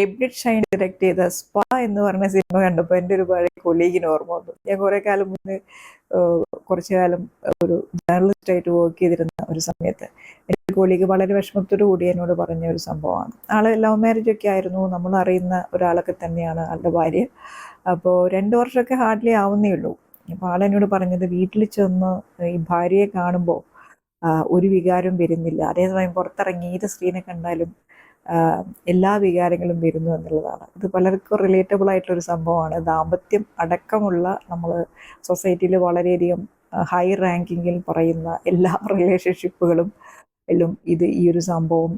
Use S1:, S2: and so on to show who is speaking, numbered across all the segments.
S1: Abrid Shine direct ചെയ്ത spa എന്ന് പറഞ്ഞ സിനിമ കണ്ടപ്പോൾ എൻ്റെ ഒരു പഴയ കൊളീഗിന് ഓർമ്മ വന്നു. ഞാൻ കുറെ കാലം മുന്നേ കുറച്ചു കാലം ഒരു ജേർണലിസ്റ്റ് ആയിട്ട് വർക്ക് ചെയ്തിരുന്ന ഒരു സമയത്ത് എൻ്റെ കൊളീഗ് വളരെ വിഷമത്തോടു കൂടി എന്നോട് പറഞ്ഞ ഒരു സംഭവമാണ്. ആള് ലവ് മാരേജ് ഒക്കെ ആയിരുന്നു, നമ്മൾ അറിയുന്ന ഒരാളൊക്കെ തന്നെയാണ് ആളുടെ ഭാര്യ. അപ്പോൾ 2 വർഷമൊക്കെ ഹാർഡ്ലി ആവുന്നേ ഉള്ളൂ. അപ്പോൾ ആളെന്നോട് പറഞ്ഞത് വീട്ടിൽ ചെന്ന് ഈ ഭാര്യയെ കാണുമ്പോൾ ഒരു വികാരം വരുന്നില്ല, അതേസമയം പുറത്തിറങ്ങി ഏത് സ്ത്രീനെ കണ്ടാലും എല്ലാ വികാരങ്ങളും വരുന്നു എന്നുള്ളതാണ്. ഇത് പലർക്കും റിലേറ്റബിൾ ആയിട്ടുള്ളൊരു സംഭവമാണ്. ദാമ്പത്യം അടക്കമുള്ള നമ്മൾ സൊസൈറ്റിയിൽ വളരെയധികം ഹൈ റാങ്കിങ്ങിൽ പറയുന്ന എല്ലാ റിലേഷൻഷിപ്പുകളും എല്ലാം ഈ ഒരു സംഭവം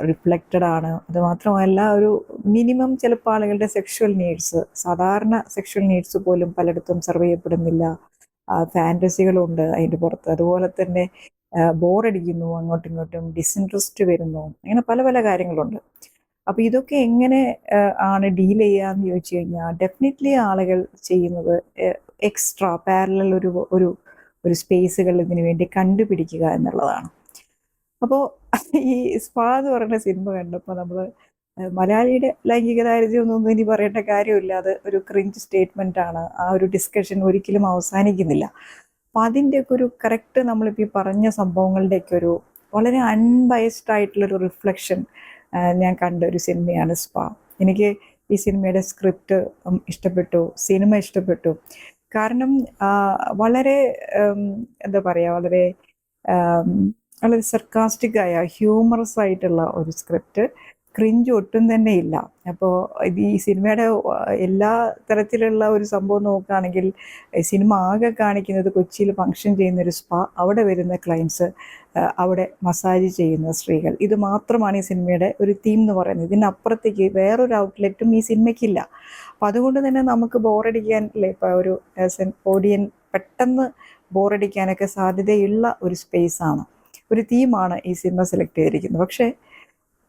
S1: റിഫ്ലക്റ്റഡ് ആണ്. അതുമാത്രമല്ല, ഒരു മിനിമം ചിലപ്പോൾ ആളുകളുടെ സെക്ഷൽ നീഡ്സ്, സാധാരണ സെക്ഷൽ നീഡ്സ് പോലും പലയിടത്തും സെർവ് ചെയ്യപ്പെടുന്നില്ല. ഫാൻറ്റസികളുണ്ട് അതിൻ്റെ പുറത്ത്. അതുപോലെ തന്നെ ബോറടിക്കുന്നു, അങ്ങോട്ടും ഇങ്ങോട്ടും ഡിസിൻട്രസ്റ്റ് വരുന്നു, അങ്ങനെ പല പല കാര്യങ്ങളുണ്ട്. അപ്പോൾ ഇതൊക്കെ എങ്ങനെ ആണ് ഡീൽ ചെയ്യാന്ന് ചോദിച്ചു കഴിഞ്ഞാൽ ഡെഫിനറ്റ്ലി ആളുകൾ ചെയ്യുന്നത് എക്സ്ട്രാ പാരലൽ ഒരു ഒരു സ്പേസുകൾ ഇതിനു വേണ്ടി കണ്ടുപിടിക്കുക എന്നുള്ളതാണ്. അപ്പോൾ ഈ സ്പാ എന്ന് പറയുന്ന സിനിമ കണ്ടപ്പോൾ നമ്മൾ മലയാളിയുടെ ലൈംഗിക ദാരിദ്ര്യമൊന്നും ഇനി പറയേണ്ട കാര്യമില്ല. അത് ഒരു ക്രിഞ്ച് സ്റ്റേറ്റ്മെൻ്റ് ആണ്. ആ ഒരു ഡിസ്കഷൻ ഒരിക്കലും അവസാനിക്കുന്നില്ല. അപ്പം അതിൻ്റെയൊക്കെ ഒരു കറക്റ്റ് നമ്മളിപ്പോൾ ഈ പറഞ്ഞ സംഭവങ്ങളുടെയൊക്കെ ഒരു വളരെ അൺബയസ്ഡ് ആയിട്ടുള്ളൊരു റിഫ്ലക്ഷൻ ഞാൻ കണ്ട ഒരു സിനിമയാണ് സ്പാ. എനിക്ക് ഈ സിനിമയുടെ സ്ക്രിപ്റ്റ് ഇഷ്ടപ്പെട്ടു, സിനിമ ഇഷ്ടപ്പെട്ടു. കാരണം വളരെ എന്താ പറയുക, വളരെ വളരെ സർക്കാസ്റ്റിക് ആയ ഹ്യൂമറസ് ആയിട്ടുള്ള ഒരു സ്ക്രിപ്റ്റ്, ക്രിഞ്ച് ഒട്ടും തന്നെ ഇല്ല. അപ്പോൾ ഇത് ഈ സിനിമയുടെ എല്ലാ തരത്തിലുള്ള ഒരു സംഭവം നോക്കുകയാണെങ്കിൽ സിനിമ ആകെ കാണിക്കുന്നത് കൊച്ചിയിൽ ഫങ്ഷൻ ചെയ്യുന്ന ഒരു സ്പാ, അവിടെ വരുന്ന ക്ലയൻസ്, അവിടെ മസാജ് ചെയ്യുന്ന സ്ത്രീകൾ, ഇത് മാത്രമാണ് ഈ സിനിമയുടെ ഒരു തീം എന്ന് പറയുന്നത്. ഇതിനപ്പുറത്തേക്ക് വേറൊരു ഔട്ട്ലെറ്റും ഈ സിനിമയ്ക്കില്ല. അപ്പം അതുകൊണ്ട് തന്നെ നമുക്ക് ബോറടിക്കാൻ അല്ലേ, ഇപ്പോൾ ഒരു ആസ് എൻ ഓഡിയൻ പെട്ടെന്ന് ബോറടിക്കാനൊക്കെ സാധ്യതയുള്ള ഒരു സ്പേസാണ്, ഒരു തീമാണ് ഈ സിനിമ സെലക്ട് ചെയ്തിരിക്കുന്നത്. പക്ഷേ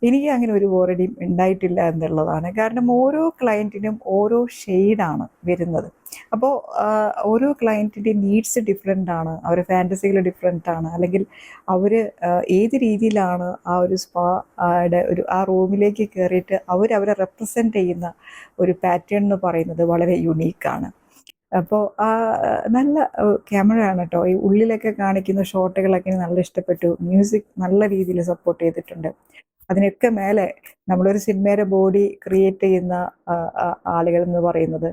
S1: എനിക്ക് അങ്ങനെ ഒരു ബോറടിയും ഉണ്ടായിട്ടില്ല എന്നുള്ളതാണ്. കാരണം ഓരോ ക്ലയൻറ്റിനും ഓരോ ഷെയ്ഡാണ് വരുന്നത്. അപ്പോൾ ഓരോ ക്ലയൻറ്റിൻ്റെ നീഡ്സ് ഡിഫറെൻ്റ് ആണ്, അവരുടെ ഫാൻറ്റസികൾ ഡിഫറെൻ്റ് ആണ്, അല്ലെങ്കിൽ അവർ ഏത് രീതിയിലാണ് ആ ഒരു സ്പായുടെ ആ റൂമിലേക്ക് കയറിയിട്ട് അവരെ റെപ്രസെൻ്റ് ചെയ്യുന്ന ഒരു പാറ്റേൺ എന്ന് പറയുന്നത് വളരെ യുണീക്കാണ്. അപ്പോൾ നല്ല ക്യാമറയാണ് കേട്ടോ. ഈ ഉള്ളിലൊക്കെ കാണിക്കുന്ന ഷോട്ടുകളൊക്കെ നല്ല ഇഷ്ടപ്പെട്ടു. മ്യൂസിക് നല്ല രീതിയിൽ സപ്പോർട്ട് ചെയ്തിട്ടുണ്ട്. അതിനൊക്കെ മേലെ നമ്മളൊരു സിനിമയുടെ ബോഡി ക്രിയേറ്റ് ചെയ്യുന്ന ആളുകൾ എന്ന് പറയുന്നത്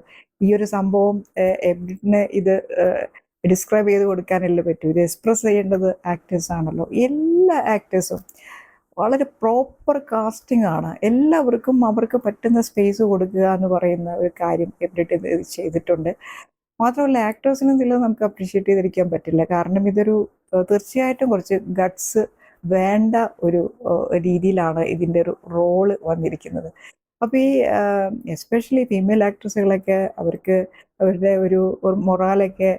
S1: ഈ ഒരു സംഭവം എബ്രിഡിന് ഇത് ഡിസ്ക്രൈബ് ചെയ്ത് കൊടുക്കാനല്ലേ പറ്റൂ, ഇത് എക്സ്പ്രസ് ചെയ്യേണ്ടത് ആക്ടേഴ്സ് ആണല്ലോ. എല്ലാ ആക്ടേഴ്സും വളരെ പ്രോപ്പർ കാസ്റ്റിംഗ് ആണ്. എല്ലാവർക്കും അവർക്ക് പറ്റുന്ന സ്പേസ് കൊടുക്കുക എന്ന് പറയുന്ന ഒരു കാര്യം എബ്രിഡ് ചെയ്തിട്ടുണ്ട്. മാത്രമല്ല ആക്ടേഴ്സിനും ഇതിൽ നമുക്ക് അപ്രീഷിയേറ്റ് ചെയ്തിരിക്കാൻ പറ്റില്ല. കാരണം ഇതൊരു തീർച്ചയായിട്ടും കുറച്ച് ഗട്ട്സ് വേണ്ട ഒരു രീതിയിലാണ് ഇതിൻ്റെ ഒരു റോള് വന്നിരിക്കുന്നത്. അപ്പോൾ ഈ എസ്പെഷ്യലി ഫീമെയിൽ ആക്ട്രസുകളൊക്കെ അവർക്ക് അവരുടെ ഒരു മൊറാലൊക്കെ,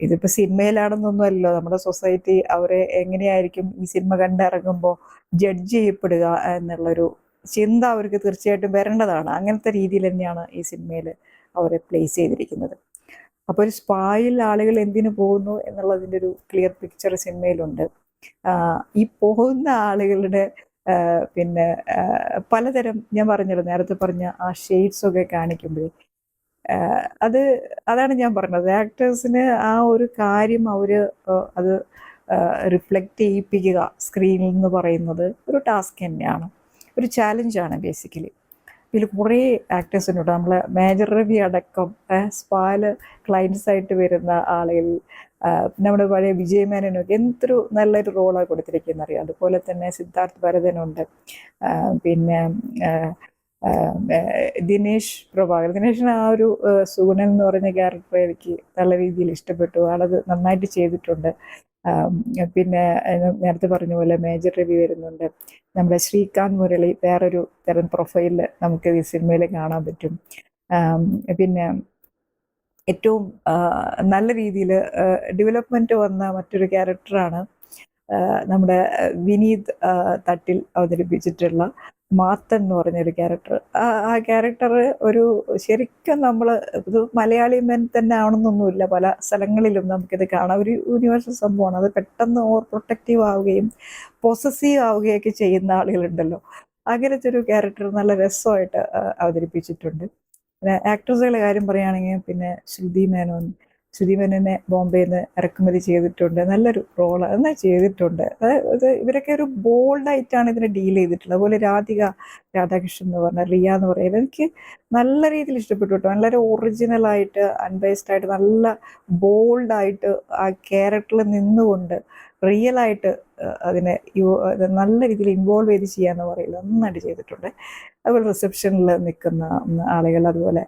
S1: ഇതിപ്പോൾ സിനിമയിലാണെന്നൊന്നുമല്ലോ, നമ്മുടെ സൊസൈറ്റി അവരെ എങ്ങനെയായിരിക്കും ഈ സിനിമ കണ്ടിറങ്ങുമ്പോൾ ജഡ്ജ് ചെയ്യപ്പെടുക എന്നുള്ളൊരു ചിന്ത അവർക്ക് തീർച്ചയായിട്ടും വരേണ്ടതാണ്. അങ്ങനത്തെ രീതിയിൽ തന്നെയാണ് ഈ സിനിമയിൽ അവരെ പ്ലേസ് ചെയ്തിരിക്കുന്നത്. അപ്പോൾ ഒരു സ്പായിൽ ആളുകൾ എന്തിനു പോകുന്നു എന്നുള്ളതിൻ്റെ ഒരു ക്ലിയർ പിക്ചർ സിനിമയിലുണ്ട്. ഈ പോകുന്ന ആളുകളുടെ പിന്നെ പലതരം, ഞാൻ പറഞ്ഞല്ലോ നേരത്തെ പറഞ്ഞ ആ ഷെയ്ഡ്സൊക്കെ കാണിക്കുമ്പോഴേ അതാണ് ഞാൻ പറഞ്ഞത്, ആക്ടേഴ്സിന് ആ ഒരു കാര്യം അത് റിഫ്ലക്റ്റ് ചെയ്യിപ്പിക്കുക സ്ക്രീനിൽ എന്ന് പറയുന്നത് ഒരു ടാസ്ക് തന്നെയാണ്, ഒരു ചാലഞ്ചാണ് ബേസിക്കലി. ഇതിൽ കുറേ ആക്ടേഴ്സിനുണ്ട്. നമ്മളെ മേജർ രവി അടക്കം സ്പായിൽ ക്ലയൻസായിട്ട് വരുന്ന ആളുകൾ, നമ്മുടെ പഴയ വിജയമേനൊക്കെ എന്തൊരു നല്ലൊരു റോളാണ് കൊടുത്തിരിക്കുന്നത് അറിയാം. അതുപോലെ തന്നെ സിദ്ധാർത്ഥ് ഭരതനുണ്ട്, പിന്നെ ദിനേശ് ദിനേശിന് ആ ഒരു സുഗുണൻ എന്ന് പറഞ്ഞ ക്യാരക്ടർ എനിക്ക് നല്ല രീതിയിൽ ഇഷ്ടപ്പെട്ടു. ആളത് നന്നായിട്ട് ചെയ്തിട്ടുണ്ട്. പിന്നെ നേരത്തെ പറഞ്ഞ പോലെ മേജർ രവി വരുന്നുണ്ട്. നമ്മുടെ ശ്രീകാന്ത് മുരളി വേറൊരു തരം പ്രൊഫൈലിൽ നമുക്ക് ഈ സിനിമയിൽ കാണാൻ പറ്റും. പിന്നെ ഏറ്റവും നല്ല രീതിയിൽ ഡെവലപ്മെൻറ്റ് വന്ന മറ്റൊരു ക്യാരക്ടറാണ് നമ്മുടെ വിനീത് തട്ടിൽ അവതരിപ്പിച്ചിട്ടുള്ള മാത്തൻ എന്ന് പറഞ്ഞൊരു ക്യാരക്ടർ. ആ ക്യാരക്ടർ ഒരു ശരിക്കും നമ്മൾ ഇത് മലയാളി മെൻ തന്നെ ആവണമെന്നൊന്നുമില്ല, പല സ്ഥലങ്ങളിലും നമുക്കിത് കാണാം. ഒരു യൂണിവേഴ്സൽ സംഭവമാണ്. അത് പെട്ടെന്ന് ഓവർ പ്രൊട്ടക്റ്റീവ് ആവുകയും പൊസസീവ് ആവുകയൊക്കെ ചെയ്യുന്ന ആളുകളുണ്ടല്ലോ. അങ്ങനത്തെ ഒരു ക്യാരക്ടർ നല്ല രസമായിട്ട് അവതരിപ്പിച്ചിട്ടുണ്ട്. പിന്നെ ആക്ട്രസുകളുടെ കാര്യം പറയുകയാണെങ്കിൽ പിന്നെ ശ്രുതി മേനോനെ ബോംബെയിൽ നിന്ന് ഇറക്കുമതി ചെയ്തിട്ടുണ്ട്. നല്ലൊരു റോള് നന്നായി ചെയ്തിട്ടുണ്ട്. അത് ഇവരൊക്കെ ഒരു ബോൾഡായിട്ടാണ് ഇതിനെ ഡീൽ ചെയ്തിട്ടുള്ളത്. അതുപോലെ രാധാകൃഷ്ണൻ എന്ന് പറഞ്ഞ റിയ എന്ന് പറയുന്നത് എനിക്ക് നല്ല രീതിയിൽ ഇഷ്ടപ്പെട്ടു കേട്ടോ. നല്ലൊരു ഒറിജിനലായിട്ട് അൺബേസ്ഡ് ആയിട്ട് നല്ല ബോൾഡായിട്ട് ആ ക്യാരക്ടറിൽ നിന്നുകൊണ്ട് റിയലായിട്ട് അതിനെ നല്ല രീതിയിൽ ഇൻവോൾവ് ചെയ്ത് ചെയ്യാന്ന് പറയുന്നത് നന്നായിട്ട് ചെയ്തിട്ടുണ്ട്. അതുപോലെ റിസപ്ഷനിൽ നിൽക്കുന്ന ആളുകൾ, അതുപോലെ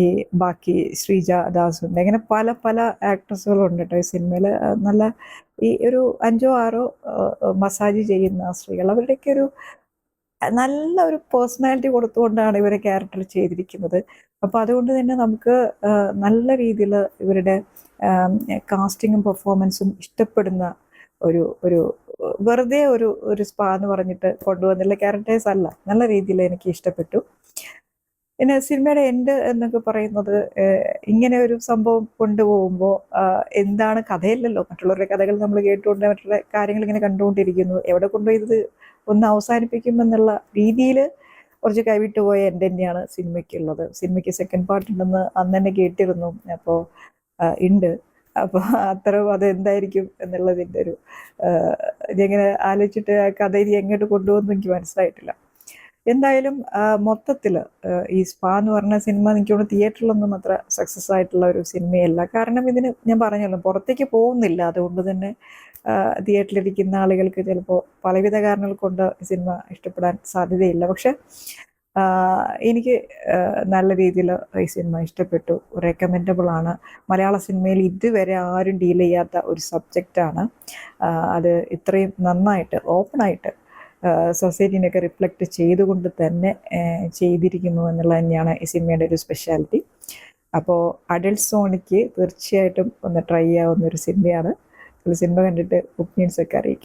S1: ഈ ബാക്കി ശ്രീജ ദാസുണ്ട്, അങ്ങനെ പല പല ആക്ട്രസുകളുണ്ട് കേട്ടോ ഈ സിനിമയിൽ. നല്ല ഈ ഒരു 5-6 മസാജ് ചെയ്യുന്ന സ്ത്രീകൾ, അവരുടെയൊക്കെ ഒരു നല്ല ഒരു പേഴ്സണാലിറ്റി കൊടുത്തുകൊണ്ടാണ് ഇവരെ ക്യാരക്ടർ ചെയ്തിരിക്കുന്നത്. അപ്പോൾ അതുകൊണ്ട് തന്നെ നമുക്ക് നല്ല രീതിയിൽ ഇവരുടെ കാസ്റ്റിങ്ങും പെർഫോമൻസും ഇഷ്ടപ്പെടുന്ന ഒരു ഒരു വെറുതെ ഒരു സ്പാ എന്ന് പറഞ്ഞിട്ട് കൊണ്ടുവന്നുള്ള ക്യാരക്ടേഴ്സ് അല്ല, നല്ല രീതിയിൽ എനിക്ക് ഇഷ്ടപ്പെട്ടു. പിന്നെ സിനിമയുടെ എൻഡ് എന്നൊക്കെ പറയുന്നത് ഇങ്ങനെ ഒരു സംഭവം കൊണ്ടുപോകുമ്പോൾ എന്താണ് കഥയല്ലല്ലോ, മറ്റുള്ളവരുടെ കഥകൾ നമ്മൾ കേട്ടുകൊണ്ട് മറ്റുള്ള കാര്യങ്ങൾ ഇങ്ങനെ കണ്ടുകൊണ്ടിരിക്കുന്നു, എവിടെ കൊണ്ടുപോയി ഇത് ഒന്ന് അവസാനിപ്പിക്കുമെന്നുള്ള രീതിയിൽ കുറച്ച് കൈവിട്ടു പോയ എൻ്റെ തന്നെയാണ് സിനിമയ്ക്കുള്ളത്. സിനിമയ്ക്ക് സെക്കൻഡ് പാർട്ട് ഉണ്ടെന്ന് അന്ന് തന്നെ കേട്ടിരുന്നു. അപ്പോൾ ഉണ്ട്. അപ്പോൾ അത്തരം അതെന്തായിരിക്കും എന്നുള്ളതിൻ്റെ ഒരു ഇതിങ്ങനെ ആലോചിച്ചിട്ട് ആ കഥ ഇനി എങ്ങോട്ട് കൊണ്ടുപോകുന്നു എനിക്ക് മനസ്സിലായിട്ടില്ല. എന്തായാലും മൊത്തത്തിൽ ഈ സ്പാ എന്ന് പറഞ്ഞ സിനിമ എനിക്ക് തോന്നുന്നു തിയേറ്ററിലൊന്നും അത്ര സക്സസ് ആയിട്ടുള്ള ഒരു സിനിമയല്ല. കാരണം ഇതിന് ഞാൻ പറഞ്ഞല്ലോ പുറത്തേക്ക് പോകുന്നില്ല. അതുകൊണ്ട് തന്നെ തിയേറ്ററിലിരിക്കുന്ന ആളുകൾക്ക് ചിലപ്പോൾ പലവിധ കാരണങ്ങൾ കൊണ്ട് ഈ സിനിമ ഇഷ്ടപ്പെടാൻ സാധ്യതയില്ല. പക്ഷെ എനിക്ക് നല്ല രീതിയിൽ ഈ സിനിമ ഇഷ്ടപ്പെട്ടു. റെക്കമെൻഡബിൾ ആണ്. മലയാള സിനിമയിൽ ഇതുവരെ ആരും ഡീൽ ചെയ്യാത്ത ഒരു സബ്ജക്റ്റാണ്. അത് ഇത്രയും നന്നായിട്ട് ഓപ്പണായിട്ട് സൊസൈറ്റീനെയൊക്കെ റിഫ്ലക്റ്റ് ചെയ്തുകൊണ്ട് തന്നെ ചെയ്തിരിക്കുന്നു എന്നുള്ളത് തന്നെയാണ് ഈ സിനിമയുടെ ഒരു സ്പെഷ്യാലിറ്റി. അപ്പോൾ അഡൽട്ട് സോണിക്ക് തീർച്ചയായിട്ടും ഒന്ന് ട്രൈ ചെയ്യാവുന്ന ഒരു സിനിമയാണ്. സിനിമ കണ്ടിട്ട് ഒപ്പീനിയൻസൊക്കെ അറിയിക്കും.